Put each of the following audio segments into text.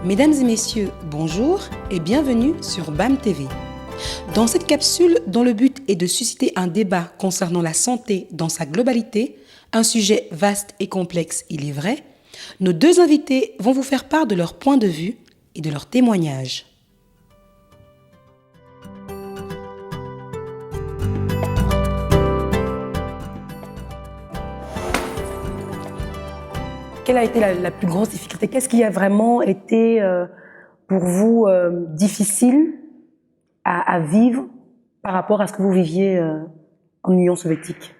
Mesdames et messieurs, bonjour et bienvenue sur BAM TV. Dans cette capsule, dont le but est de susciter un débat concernant la santé dans sa globalité, un sujet vaste et complexe, il est vrai, nos deux invités vont vous faire part de leur point de vue et de leurs témoignages. Quelle a été la plus grosse difficulté? Qu'est-ce qui a vraiment été pour vous difficile à vivre par rapport à ce que vous viviez en Union soviétique?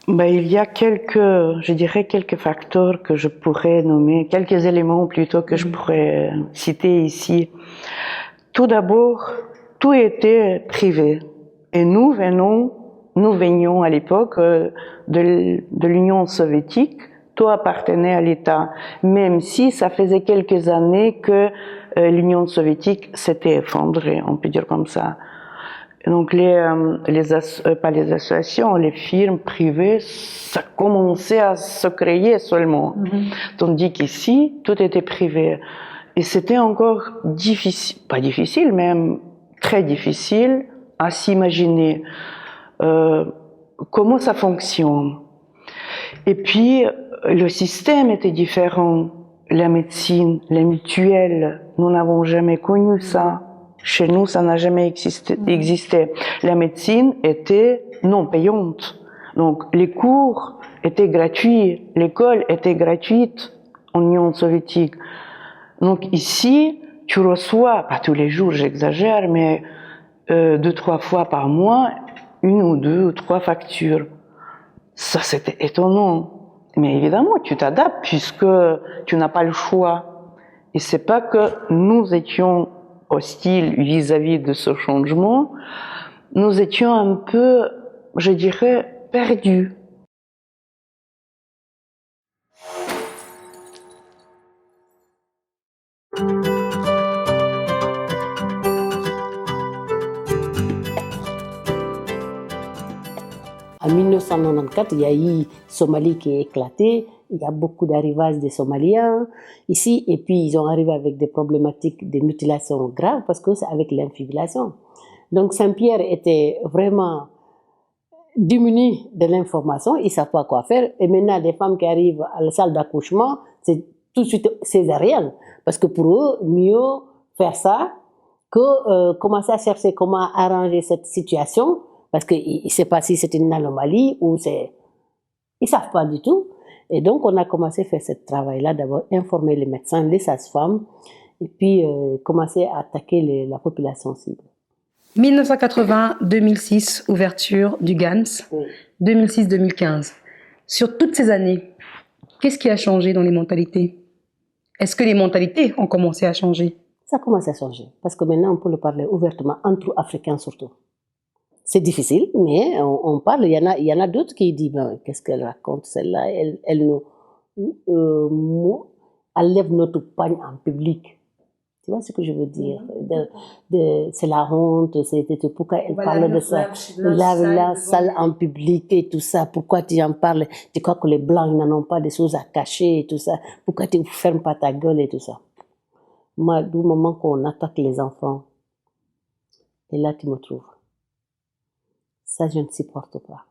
Il y a quelques facteurs que je pourrais nommer, quelques éléments plutôt que je pourrais citer ici. Tout d'abord, tout était privé. Et nous venions à l'époque de l'Union soviétique, tout appartenait à l'État, même si ça faisait quelques années que l'Union soviétique s'était effondrée, on peut dire comme ça. Donc pas les associations, les firmes privées, ça commençait à se créer seulement. Tandis qu'ici, tout était privé. Et c'était encore difficile, pas difficile, même très difficile à s'imaginer comment ça fonctionne. Et puis, le système était différent. La médecine, les mutuelles, nous n'avons jamais connu ça. Chez nous, ça n'a jamais existé. La médecine était non payante. Donc, les cours étaient gratuits, l'école était gratuite en Union soviétique. Donc, ici, tu reçois, pas tous les jours, j'exagère, mais 2-3 fois par mois, 1 ou 2 ou 3 factures. Ça, c'était étonnant. Mais évidemment, tu t'adaptes puisque tu n'as pas le choix. Et c'est pas que nous étions hostiles vis-à-vis de ce changement, nous étions un peu, je dirais, perdus. En 1994, il y a eu Somalie qui est éclaté. Il y a beaucoup d'arrivages des Somaliens ici. Et puis, ils ont arrivé avec des problématiques de mutilation graves parce que c'est avec l'infibulation. Donc, Saint-Pierre était vraiment démuni de l'information. Ils ne savent pas quoi faire. Et maintenant, les femmes qui arrivent à la salle d'accouchement, c'est tout de suite césarienne. Parce que pour eux, mieux faire ça que commencer à chercher comment arranger cette situation. Parce qu'ils ne savent pas si c'est une anomalie ou c'est... Ils ne savent pas du tout. Et donc, on a commencé à faire ce travail-là, d'abord informer les médecins, les sages-femmes, et puis commencer à attaquer la population cible. 1980-2006, ouverture du GANS, 2006-2015. Sur toutes ces années, qu'est-ce qui a changé dans les mentalités? Est-ce que les mentalités ont commencé à changer? Ça commence à changer, parce que maintenant, on peut le parler ouvertement, entre Africains surtout. C'est difficile, mais on parle. Il y en a d'autres qui disent qu'est-ce qu'elle raconte, celle-là, elle nous enlève notre pagne en public. Tu vois ce que je veux dire? C'est la honte, c'est pourquoi elle parle de ça. La salle en public et tout ça. Pourquoi tu en parles? Tu crois que les Blancs n'en ont pas des choses à cacher et tout ça. Pourquoi tu ne fermes pas ta gueule et tout ça? Moi, du moment qu'on attaque les enfants, et là tu me trouves. Ça, je ne supporte pas.